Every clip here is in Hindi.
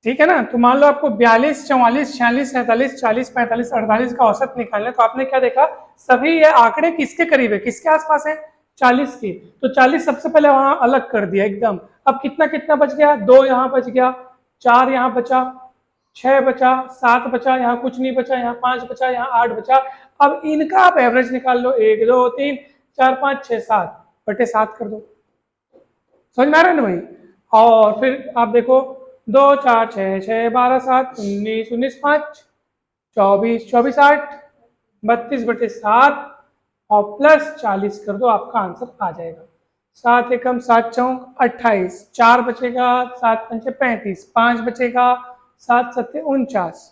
ठीक है ना। तो मान लो आपको 42, 44, 46, 47, 40, 45, 48 का औसत निकालना है, तो आपने क्या देखा, सभी ये आंकड़े किसके करीब है, किसके आसपास है, 40 की। तो 40 सबसे पहले वहां अलग कर दिया एकदम। अब कितना कितना बच गया, 2 यहाँ बच गया, 4 यहाँ बचा, 6 बचा, 7 बचा, यहाँ कुछ नहीं बचा, यहाँ 5 बचा, यहाँ 8 बचा। अब इनका आप एवरेज निकाल लो, 1 2 3 4 5 6 7 बटे 7 कर दो। समझ में आ रहा है ना भाई। और फिर आप देखो, 2 4 6 6 12 7 19 19 5 24 24 8 32 बटे 7 और प्लस 40 कर दो, आपका आंसर आ जाएगा। 7 एकम 7 चौक 28, 4 बचेगा, 7 पंचे 35, 5 बचेगा, 7 सत्ते 49,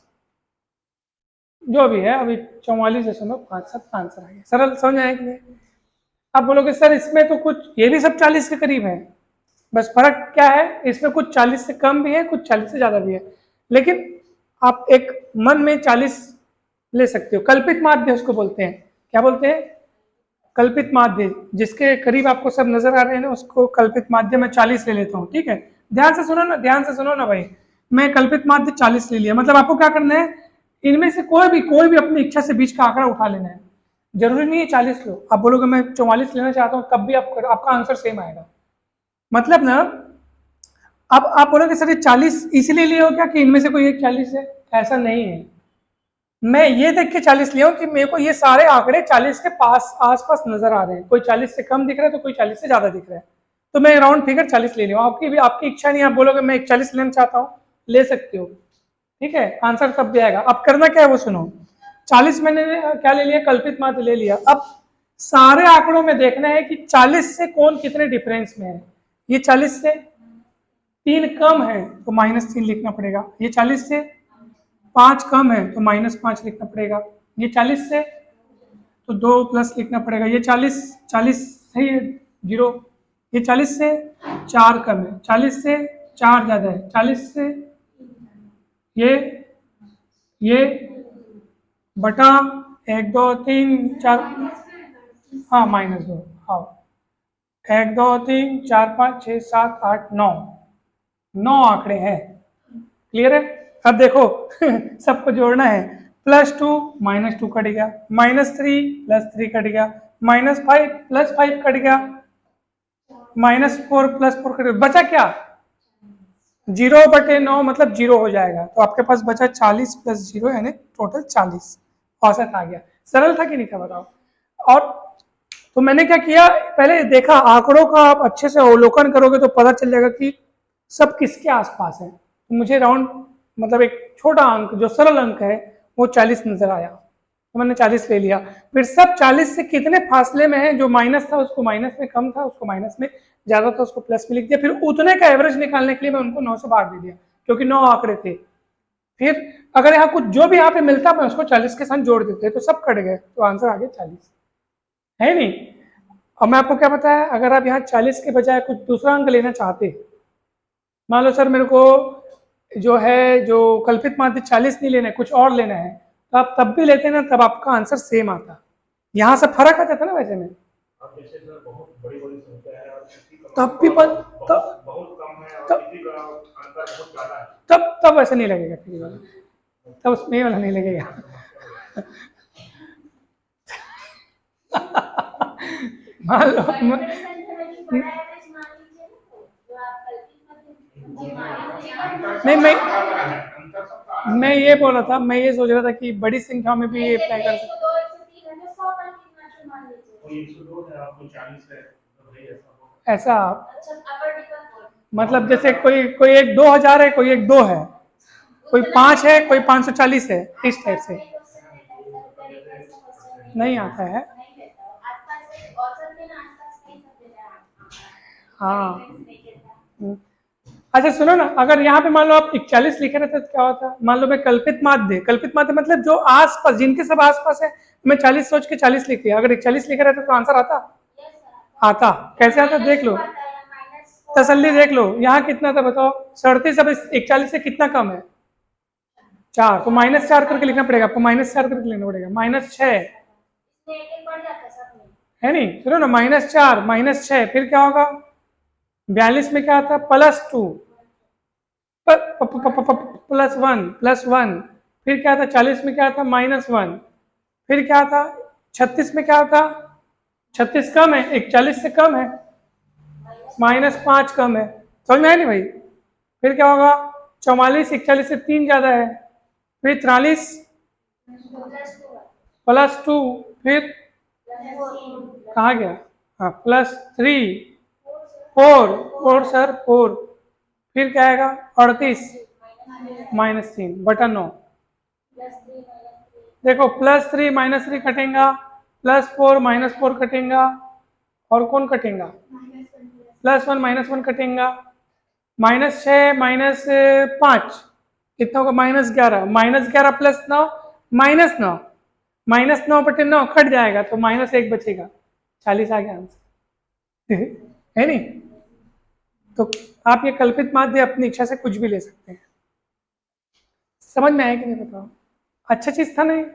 जो भी है अभी 44.57 का आंसर आ गया। सरल समझ आया कि नहीं। आप बोलोगे सर इसमें तो कुछ ये भी सब 40 के करीब है, बस फर्क क्या है, इसमें कुछ 40 से कम भी है, कुछ 40 से ज्यादा भी है, लेकिन आप एक मन में 40 ले सकते हो। कल्पित माध्य उसको बोलते हैं, क्या बोलते हैं, कल्पित माध्य। जिसके करीब आपको सब नजर आ रहे हैं ना, उसको कल्पित माध्य में 40 ले लेता हूँ। ठीक है, ध्यान से सुनो ना, ध्यान से सुनो ना भाई। मैं कल्पित माध्य 40 ले लिया, मतलब आपको क्या करना है, इनमें से कोई भी अपनी इच्छा से बीच का आंकड़ा उठा लेना है। जरूरी नहीं है 40 लो, आप बोलोगे मैं 44 लेना चाहता हूँ, तब भी आपका आंसर सेम आएगा। मतलब ना, अब आप बोलोगे सर ये 40 इसलिए लिए हो क्या कि इनमें से कोई एक 40 है, ऐसा नहीं है। मैं ये देख के 40 लिया हूं कि मेरे को ये सारे आंकड़े 40 के पास आसपास नजर आ रहे हैं, कोई 40 से कम दिख रहा है तो कोई 40 से ज्यादा दिख रहा है, तो मैं राउंड फिगर 40 ले लिया हूं। आपकी भी आपकी इच्छा नहीं, आप बोलोगे मैं 41 लेना चाहता हूँ, ले सकते हो। ठीक है, आंसर तब भी आएगा। अब करना क्या है वो सुनो। 40 मैंने क्या ले लिया, कल्पित माध्य ले लिया। अब सारे आंकड़ों में देखना है कि 40 से कौन कितने डिफरेंस में है। ये 40 से 3 कम है तो -3 लिखना पड़ेगा, ये 40 से 5 कम है तो -5 लिखना पड़ेगा, ये 40 से तो 2 प्लस लिखना पड़ेगा, ये 40 40 सही है 0, ये 40 से 4 कम है, 40 से 4 ज्यादा है, 40 से ये बटा 1 2 3 4, हाँ -2, हाँ 1 2 3 4 5 6 7 8 9, 9 आंकड़े हैं। क्लियर है। अब देखो सबको जोड़ना है, +2 -2 कट गया, -3 +3 कट गया, -5 +5 कट गया, -4 +4 कट गया, बचा क्या, 0/9, मतलब 0 हो जाएगा। तो आपके पास बचा 40 + 0 यानी टोटल 40, औसत आ गया। सरल था कि नहीं था बताओ। और तो मैंने क्या किया, पहले देखा आंकड़ों का, आप अच्छे से अवलोकन करोगे तो पता चल जाएगा कि सब किसके आसपास है। तो मुझे राउंड मतलब एक छोटा अंक जो सरल अंक है वो 40 नजर आया, तो मैंने 40 ले लिया। फिर सब 40 से कितने फासले में है, जो माइनस था उसको माइनस में, कम था उसको माइनस में, ज्यादा था उसको प्लस में लिख दिया। फिर उतने का एवरेज निकालने के लिए मैं उनको 9 से भाग दे दिया, क्योंकि 9 आंकड़े थे। फिर अगर यहाँ कुछ जो भी यहाँ पे मिलता मैं उसको 40 के साथ जोड़ देते, तो सब कट गए, तो आंसर आ गया 40, है नहीं। अब मैं आपको क्या बताया, अगर आप यहाँ 40 के बजाय कुछ दूसरा अंक लेना चाहते, मान लो सर मेरे को जो है जो कल्पित माध्य 40 नहीं लेना है, कुछ और लेना है, तो आप तब भी लेते ना, तब आपका आंसर सेम आता। यहाँ से फर्क आ जाता ना वैसे में, तब भी तब ऐसा नहीं लगेगा फिर वाला, तब उसमें वाला नहीं लगेगा। मान लो नहीं, मैं ये बोल रहा था, मैं ये सोच रहा था कि बड़ी संख्या में भी ये अप्लाई कर सकते, ऐसा मतलब जैसे कोई कोई एक 2000 है, कोई एक 2 है, कोई 5 है, कोई 540 है, इस टाइप से नहीं आता है। हाँ, अच्छा सुनो ना, अगर यहाँ पे मान लो आप 41 लिखे रहते तो क्या होता, मान लो मैं कल्पित माध्य मतलब जो आसपास, जिनके सब आसपास है, मैं 40 सोच के 40 लिख लिया, अगर 41 लिखे रहते तो आंसर आता, आता कैसे आता देख लो, तसल्ली देख लो। यहाँ कितना था बताओ, 37, अब 41 से कितना कम है, 4, तो -4 करके लिखना पड़ेगा आपको, -4 करके लिखना पड़ेगा, -6 है नहीं, सुनो ना, -4 -6 फिर क्या होगा, 42 में क्या आता, +2, पर +1, फिर क्या था 40 में क्या था -1, फिर क्या था 36 में क्या था, 36 कम है, 41 से कम है, -5 कम है, समझ में आया नहीं भाई। फिर क्या होगा 44 41 से 3 ज़्यादा है, फिर 43 +2, फिर कहाँ गया, हाँ +3 4 सर 4, फिर क्या आएगा 38 -3 बटा 9। देखो +3 -3 कटेगा, +4 -4 कटेगा, और कौन कटेगा +1 -1 कटेगा, -6 -5 कितना होगा -11, -11 +9 -9, -9 बटे 9 कट जाएगा तो -1 बचेगा, 40 आ गया आंसर है नहीं। तो आप ये कल्पित माध्य अपनी इच्छा से कुछ भी ले सकते हैं। समझ में आया कि नहीं बताओ, अच्छा चीज था नहीं।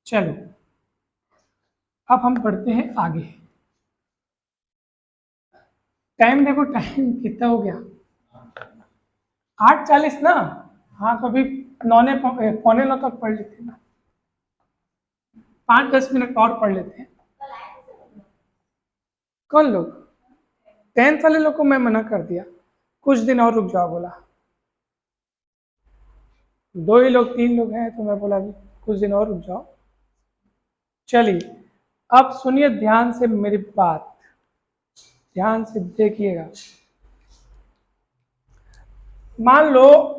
चलो अब हम बढ़ते हैं आगे। टाइम देखो, टाइम कितना हो गया 8:40 ना, हाँ तो अभी 9 तक पढ़ लेते हैं ना, 5-10 मिनट और पढ़ लेते हैं। कौन लोग 10th वाले लोग को मैं मना कर दिया, कुछ दिन और रुक जाओ बोला, 2 ही लोग 3 लोग हैं तो मैं बोला कुछ दिन और रुक जाओ। चलिए अब सुनिए ध्यान से मेरी बात, ध्यान से देखिएगा। मान लो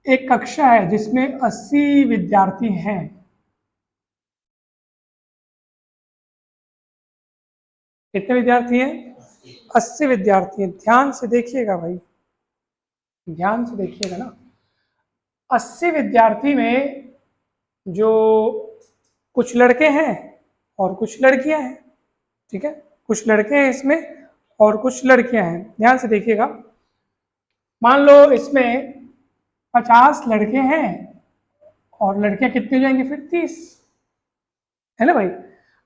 एक कक्षा है जिसमें 80 विद्यार्थी हैं, कितने विद्यार्थी हैं 80 विद्यार्थी हैं। ध्यान से देखिएगा भाई, ध्यान से देखिएगा ना, 80 विद्यार्थी में जो कुछ लड़के हैं और कुछ लड़कियां हैं, ठीक है, कुछ लड़के हैं इसमें और कुछ लड़कियां हैं। ध्यान से देखिएगा, मान लो इसमें 50 लड़के हैं और लड़कियां कितनी हो जाएंगी फिर 30, है ना भाई।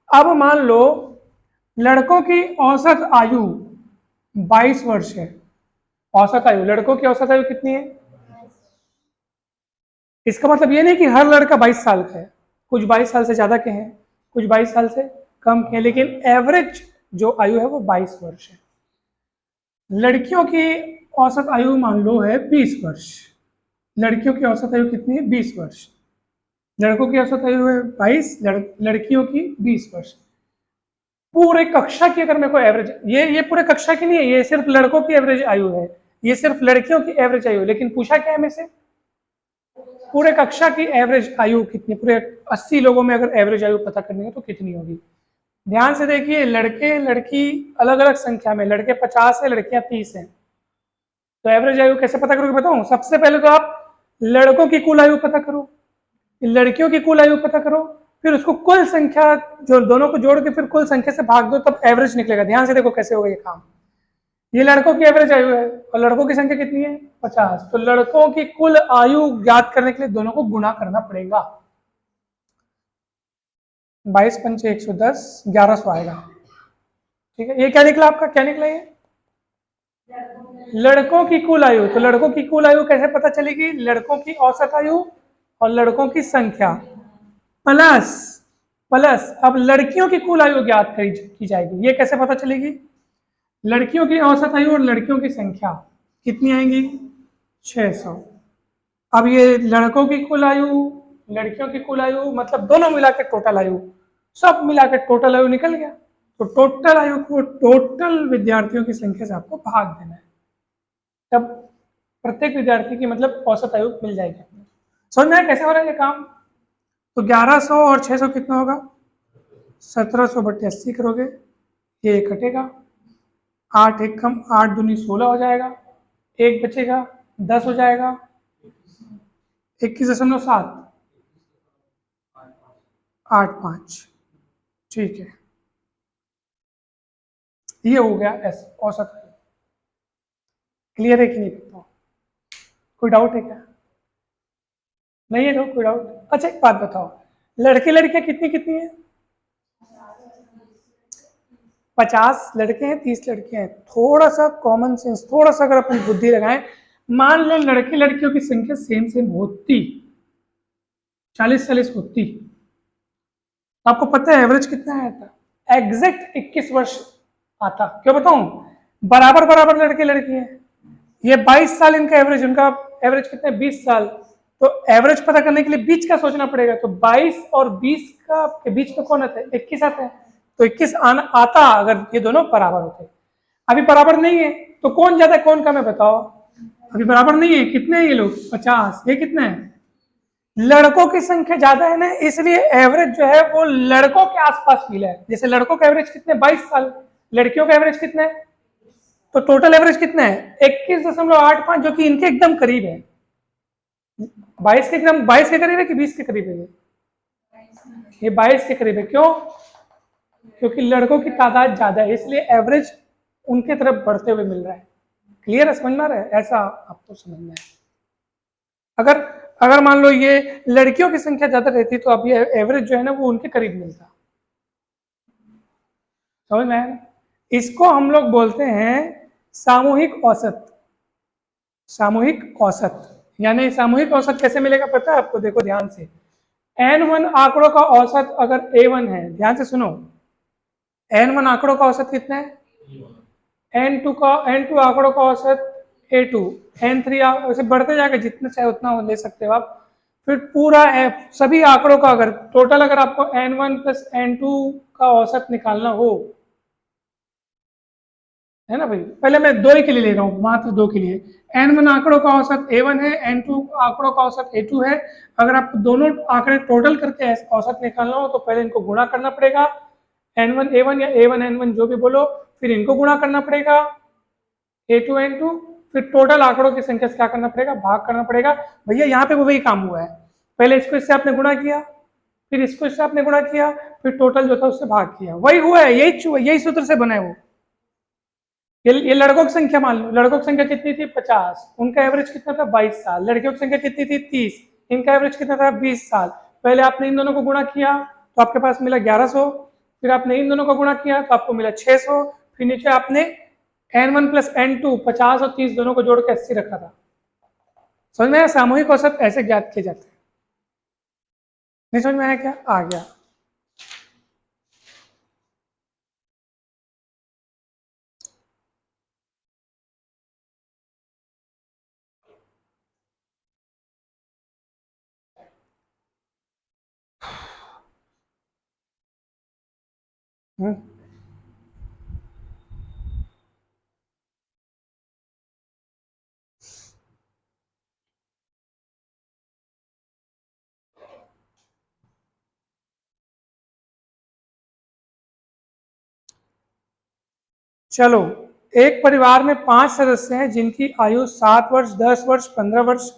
अब मान लो लड़कों की औसत आयु 22 वर्ष है, औसत आयु लड़कों की औसत आयु कितनी है, इसका मतलब ये नहीं कि हर लड़का 22 साल का है, कुछ 22 साल से ज्यादा के हैं, कुछ 22 साल से कम के हैं, लेकिन एवरेज जो आयु है वो 22 वर्ष है। लड़कियों की औसत आयु मान लो है 20 वर्ष, लड़कियों की औसत आयु कितनी है 20 वर्ष, लड़कों की औसत आयु है 22, लड़कियों की 20 वर्ष। पूरे कक्षा की अगर मेरे को एवरेज, ये पूरे कक्षा की नहीं है, ये सिर्फ लड़कों की एवरेज आयु है, ये सिर्फ लड़कियों की एवरेज आयु है, लेकिन पूछा क्या है में से पूरे कक्षा की एवरेज आयु कितनी, पूरे 80 लोगों में अगर एवरेज आयु पता करनी है तो कितनी होगी। ध्यान से देखिए, लड़के लड़की अलग अलग संख्या में, लड़के 50 है लड़कियां 30 हैं, तो एवरेज आयु कैसे पता करोगे बताऊं। सबसे पहले तो आप लड़कों की कुल आयु पता करो, लड़कियों की कुल आयु पता करो, फिर उसको कुल संख्या जो दोनों को जोड़ के फिर कुल संख्या से भाग दो, तब एवरेज निकलेगा। ध्यान से देखो कैसे होगा ये काम। ये लड़कों की एवरेज आयु है और लड़कों की संख्या कितनी है 50, तो लड़कों की कुल आयु ज्ञात करने के लिए दोनों को गुणा करना पड़ेगा। 22 पंचे 110, 1100 आएगा, ठीक है। ये क्या निकला आपका, क्या निकला ये लड़कों की कुल आयु। तो लड़कों की कुल आयु कैसे पता चलेगी, लड़कों की औसत आयु और लड़कों की संख्या प्लस प्लस अब लड़कियों की कुल आयु ज्ञात की जाएगी। ये कैसे पता चलेगी, लड़कियों की औसत आयु और लड़कियों की संख्या कितनी आएंगी 600। अब ये लड़कों की कुल आयु लड़कियों की कुल आयु मतलब दोनों मिला के टोटल आयु, सब मिला के टोटल आयु निकल गया। तो टोटल आयु को टोटल विद्यार्थियों की संख्या से आपको भाग देना है, तब प्रत्येक विद्यार्थी की मतलब औसत आयु मिल जाएगी। समझ में आया कैसे हो रहा है ये काम। तो 1100 और 600 कितना होगा 1700 बटे 80 करोगे, ये कटेगा, 8 एक कम 8 दूनी 16 हो जाएगा, एक बचेगा 10 हो जाएगा, 21.7 85, ठीक है। ये हो गया औसत। क्लियर है कि नहीं बताओ, कोई डाउट है क्या, नहीं है कोई डाउट। अच्छा एक बात बताओ, लड़के लड़कियां कितनी कितनी है 50 लड़के हैं 30 लड़के हैं, थोड़ा सा कॉमन सेंस, थोड़ा सा अगर अपन बुद्धि लगाएं, मान लें लड़के लड़कियों की संख्या सेम सेम होती, 40-40 होती, आपको पता है एवरेज कितना आया था? एग्जैक्ट 21 वर्ष आता। क्यों बताऊं? बराबर बराबर लड़के लड़की हैं, ये 22 साल इनका एवरेज, उनका एवरेज कितना है? 20 साल। तो एवरेज पता करने के लिए बीच का सोचना पड़ेगा, तो 22 और 20 का के बीच में कौन आता है? 21 आता है। तो 21 आता अगर ये दोनों बराबर होते। अभी बराबर नहीं है, तो कौन ज्यादा कौन कम है बताओ? अभी बराबर नहीं है, कितने हैं ये लोग? 50। ये कितने हैं? लड़कों की संख्या ज्यादा है ना, इसलिए एवरेज जो है वो लड़कों के आसपास मिला है। जैसे लड़कों का एवरेज कितने? 22 साल। लड़कियों का एवरेज कितना है? तो टोटल एवरेज कितना है? 21.85, जो कि इनके एकदम करीब है। 22 के करीब है कि 20 के करीब है? ये 22 के करीब है। क्यों? क्योंकि लड़कों की तादाद ज्यादा है, इसलिए एवरेज उनके तरफ बढ़ते हुए मिल रहा है। क्लियर है? समझ में आ रहा है? ऐसा आपको समझना है। अगर अगर मान लो ये लड़कियों की संख्या ज्यादा रहती तो अब ये एवरेज जो है ना वो उनके करीब मिलता। समझ में आया ना? इसको हम लोग बोलते हैं सामूहिक औसत। सामूहिक औसत, यानी सामूहिक औसत कैसे मिलेगा पता है आपको? देखो ध्यान से, n1 आंकड़ों का औसत अगर a1 है, ध्यान से सुनो, n1 आंकड़ों का औसत कितना है? n2 आंकड़ों का औसत a2, n3 ऐसे बढ़ते जाएगा, जितने चाहे उतना ले सकते हो आप। फिर पूरा सभी आंकड़ों का अगर टोटल, अगर आपको n1 प्लस n2 का औसत निकालना हो, है ना भाई, पहले मैं दो ही के लिए ले रहा हूँ, मात्र दो के लिए। n1 आंकड़ों का औसत a1 है, n2 आंकड़ों का औसत a2 है। अगर आपको दोनों आंकड़े टोटल करके औसत निकालना हो तो पहले इनको गुणा करना पड़ेगा, n1 a1 या a1 n1 जो भी बोलो, फिर इनको गुणा करना पड़ेगा a2 n2, फिर टोटल आंकड़ों की संख्या से क्या करना पड़ेगा? भाग करना पड़ेगा। भैया यहाँ पे वो वही काम हुआ है, पहले इसको इससे आपने गुणा किया, फिर इसको इससे आपने गुणा किया, फिर टोटल जो था उससे भाग किया, वही हुआ है, यही सूत्र से बना है वो। ये लड़कों की संख्या मान लो, लड़कों की संख्या कितनी थी? 50, उनका एवरेज कितना था? 22 साल। लड़कियों की संख्या कितनी थी? 30, इनका एवरेज कितना था? 20 साल। पहले आपने इन दोनों को गुणा किया तो आपके पास मिला 1100, फिर आपने इन दोनों को गुणा किया तो आपको मिला 600, फिर नीचे आपने n1 प्लस n2 50 और 30 दोनों को जोड़ के 80 रखा था। समझ में आया? सामूहिक औसत ऐसे ज्ञात किए जाते हैं। नहीं समझ में आया क्या? आ गया। हम्म। चलो, एक परिवार में 5 सदस्य हैं जिनकी आयु 7 वर्ष, 10 वर्ष, 15 वर्ष,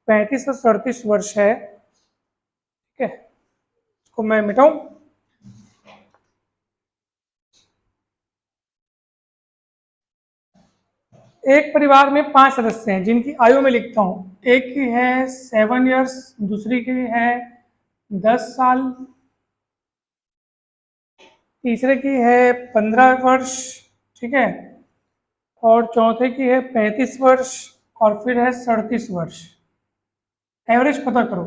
35 और 37 वर्ष है। ठीक है, इसको मैं मिटाऊं। एक परिवार में 5 सदस्य हैं जिनकी आयु में लिखता हूं, एक की है 7 ईयर्स, दूसरी की है 10 साल, तीसरे की है 15 वर्ष, ठीक है, और चौथे की है 35 वर्ष, और फिर है 37 वर्ष। एवरेज पता करो।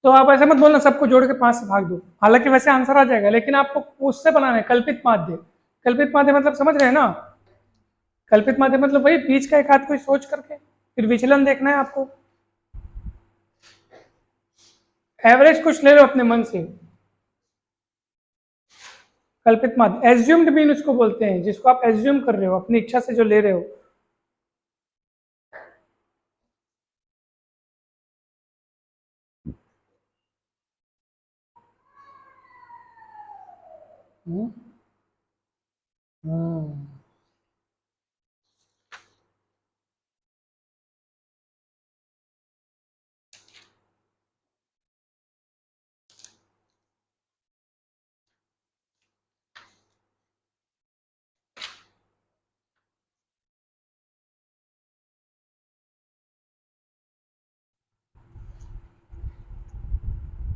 तो आप ऐसे मत बोलना सबको जोड़ के 5 से भाग दो, हालांकि वैसे आंसर आ जाएगा, लेकिन आपको उससे बनाना है कल्पित माध्य। कल्पित माध्य मतलब समझ रहे हैं ना? कल्पित माध्य मतलब वही बीच का एक हाथ कोई सोच करके फिर विचलन देखना है आपको। एवरेज कुछ ले लो अपने मन से। कल्पित माध्य, एज्यूम्ड मीन उसको बोलते हैं, जिसको आप एज्यूम कर रहे हो अपनी इच्छा से जो ले रहे हो। हम्म।